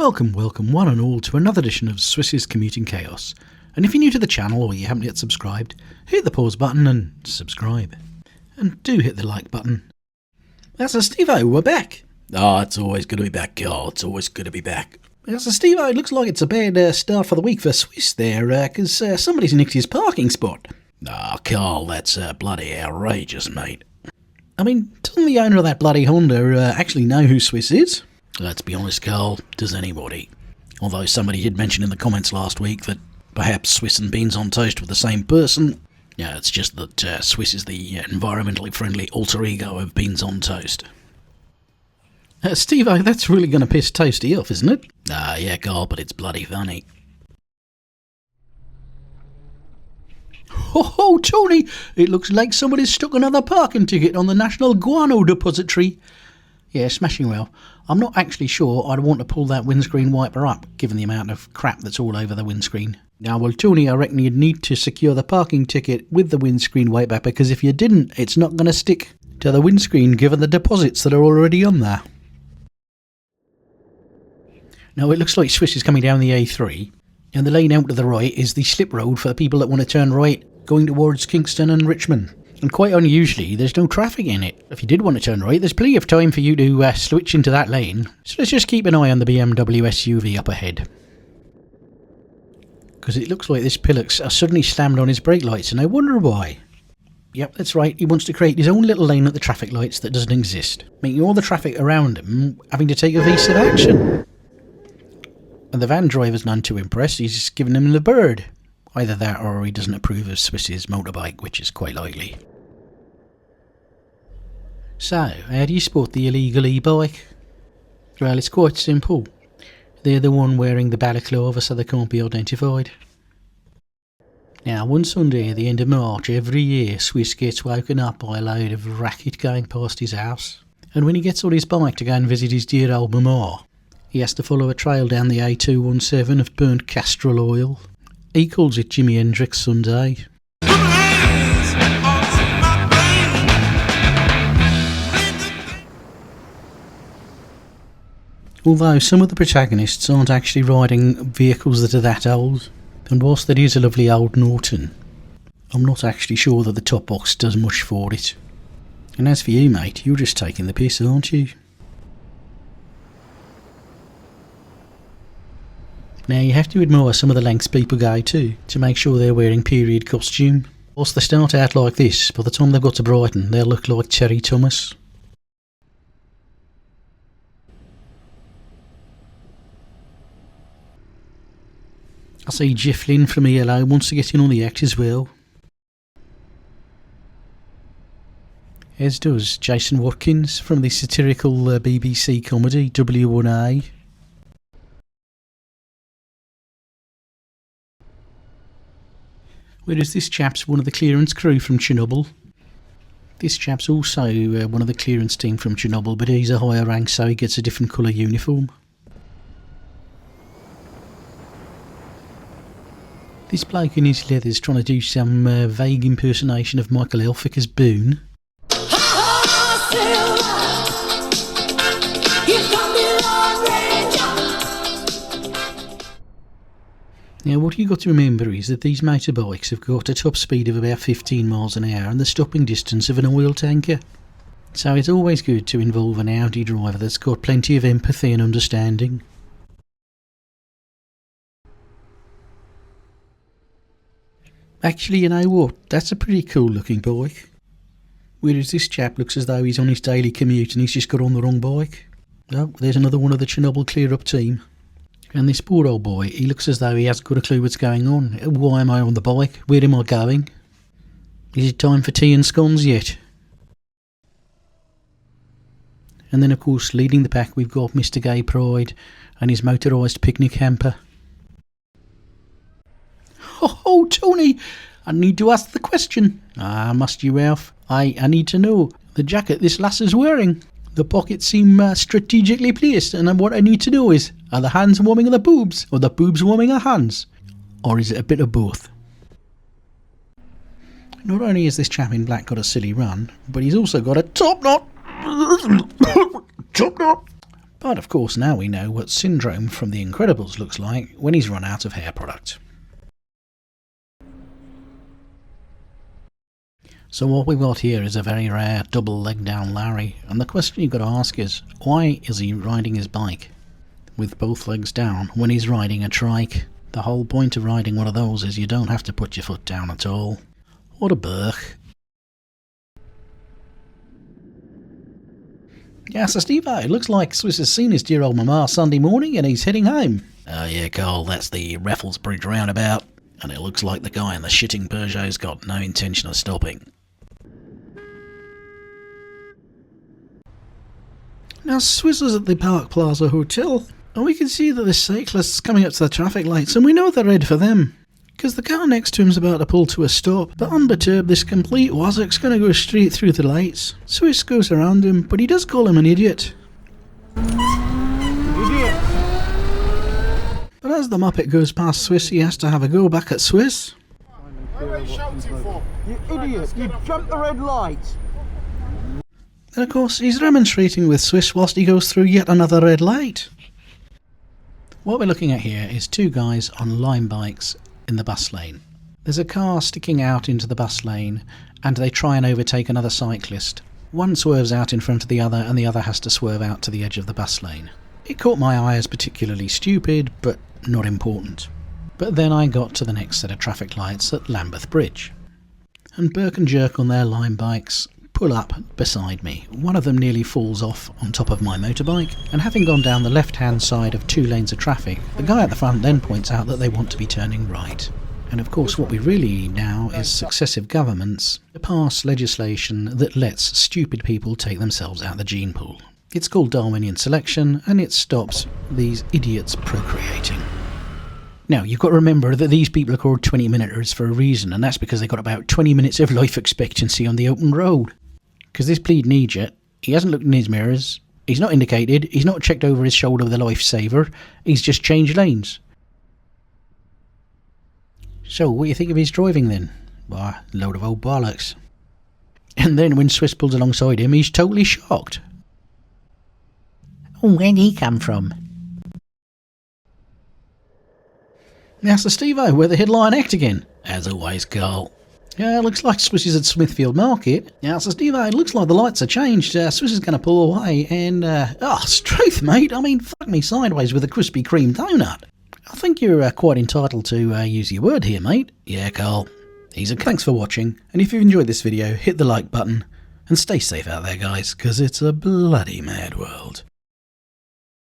Welcome one and all to another edition of Swiss's Commuting Chaos. And if you're new to the channel or you haven't yet subscribed, hit the pause button and subscribe. And do hit the like button. That's a Steve-O, we're back. It's always good to be back, Carl. It's always good to be back. That's a Steve-O, it looks like it's a bad start for the week for Swiss there, because somebody's nicked his parking spot. Carl, that's bloody outrageous, mate. I mean, doesn't the owner of that bloody Honda actually know who Swiss is? Let's be honest, Carl, does anybody? Although somebody did mention in the comments last week that perhaps Swiss and Beans on Toast were the same person. Yeah, it's just that Swiss is the environmentally friendly alter ego of Beans on Toast. Steve-O, that's really going to piss Toasty off, isn't it? Yeah, Carl, but it's bloody funny. Oh, Tony, it looks like somebody's stuck another parking ticket on the National Guano Depository. Yeah, smashing well. I'm not actually sure I'd want to pull that windscreen wiper up, given the amount of crap that's all over the windscreen. Now, well, Tony, I reckon you'd need to secure the parking ticket with the windscreen wiper, because if you didn't, it's not going to stick to the windscreen, given the deposits that are already on there. Now, it looks like Swiss is coming down the A3, and the lane out to the right is the slip road for the people that want to turn right, going towards Kingston and Richmond. And quite unusually, there's no traffic in it. If you did want to turn right, there's plenty of time for you to switch into that lane. So let's just keep an eye on the BMW SUV up ahead. Because it looks like this Pillox has suddenly slammed on his brake lights, and I wonder why. Yep, that's right, he wants to create his own little lane at the traffic lights that doesn't exist, making all the traffic around him having to take evasive action. And the van driver's none too impressed, he's just giving him the bird. Either that or he doesn't approve of Swiss's motorbike, which is quite likely. So, how do you spot the illegal e-bike? Well, it's quite simple. They're the one wearing the balaclava so they can't be identified. Now, one Sunday at the end of March every year, Swiss gets woken up by a load of racket going past his house. And when he gets on his bike to go and visit his dear old mama, he has to follow a trail down the A217 of burnt castrol oil. He calls it Jimi Hendrix Sunday. Although some of the protagonists aren't actually riding vehicles that are that old, and whilst that is a lovely old Norton, I'm not actually sure that the top box does much for it. And as for you, mate, you're just taking the piss, aren't you? Now, you have to admire some of the lengths people go to make sure they're wearing period costume. Whilst they start out like this, by the time they've got to Brighton, they'll look like Cherry Thomas. I see Jeff Lynne from ELO wants to get in on the act as well. As does Jason Watkins from the satirical BBC comedy W1A. Whereas this chap's one of the clearance crew from Chernobyl. This chap's also one of the clearance team from Chernobyl, but he's a higher rank, so he gets a different colour uniform. This bloke in his leathers trying to do some vague impersonation of Michael Elphick as Boone. Now, what you've got to remember is that these motorbikes have got a top speed of about 15 miles an hour and the stopping distance of an oil tanker. So it's always good to involve an Audi driver that's got plenty of empathy and understanding. Actually, you know what? That's a pretty cool looking bike. Whereas this chap looks as though he's on his daily commute and he's just got on the wrong bike. Oh, there's another one of the Chernobyl clear-up team. And this poor old boy, he looks as though he hasn't got a clue what's going on. Why am I on the bike? Where am I going? Is it time for tea and scones yet? And then, of course, leading the pack, we've got Mr. Gay Pride and his motorised picnic hamper. Oh, Tony, I need to ask the question. Must you, Ralph? I need to know. The jacket this lass is wearing. The pockets seem strategically placed, and what I need to know is, are the hands warming the boobs, or the boobs warming the hands? Or is it a bit of both? Not only has this chap in black got a silly run, but he's also got a top knot. Top knot. But of course now we know what Syndrome from The Incredibles looks like when he's run out of hair product. So what we've got here is a very rare double leg down Larry, and the question you've got to ask is, why is he riding his bike with both legs down when he's riding a trike? The whole point of riding one of those is you don't have to put your foot down at all. What a burk. Yeah, so Steve, it looks like Swiss has seen his dear old mama Sunday morning and he's heading home. Oh yeah, Cole, that's the Raffles Bridge roundabout, and it looks like the guy in the shitting Peugeot's got no intention of stopping. Now, Swiss is at the Park Plaza Hotel, and we can see that the cyclist's coming up to the traffic lights, and we know they're red for them, because the car next to him's about to pull to a stop, but unperturbed, this complete wazzock's going to go straight through the lights. Swiss goes around him, but he does call him an idiot. Idiot! But as the Muppet goes past Swiss, he has to have a go back at Swiss. What are you shouting for? You idiot! You jumped the red light! And of course, he's remonstrating with Swiss whilst he goes through yet another red light. What we're looking at here is two guys on lime bikes in the bus lane. There's a car sticking out into the bus lane, and they try and overtake another cyclist. One swerves out in front of the other, and the other has to swerve out to the edge of the bus lane. It caught my eye as particularly stupid, but not important. But then I got to the next set of traffic lights at Lambeth Bridge, and Burke and Jerk on their lime bikes pull up beside me. One of them nearly falls off on top of my motorbike, and having gone down the left-hand side of 2 lanes of traffic, the guy at the front then points out that they want to be turning right. And of course what we really need now is successive governments to pass legislation that lets stupid people take themselves out of the gene pool. It's called Darwinian selection, and it stops these idiots procreating. Now, you've got to remember that these people are called 20-minuters for a reason, and that's because they've got about 20 minutes of life expectancy on the open road. Because this bleeding idiot, he hasn't looked in his mirrors, he's not indicated, he's not checked over his shoulder with a lifesaver, he's just changed lanes. So, what do you think of his driving then? Why, a load of old bollocks. And then when Swiss pulls alongside him, he's totally shocked. Oh, where'd he come from? Now, so Steve-O, we're the headline act again. As always, Carl. Yeah, it looks like Swiss is at Smithfield Market. Now, so Steve-O, it looks like the lights are changed. Swiss is going to pull away and, Struth, mate. I mean, fuck me sideways with a Krispy Kreme donut. I think you're quite entitled to use your word here, mate. Yeah, Carl. Thanks for watching, and if you've enjoyed this video, hit the like button, and stay safe out there, guys, because it's a bloody mad world.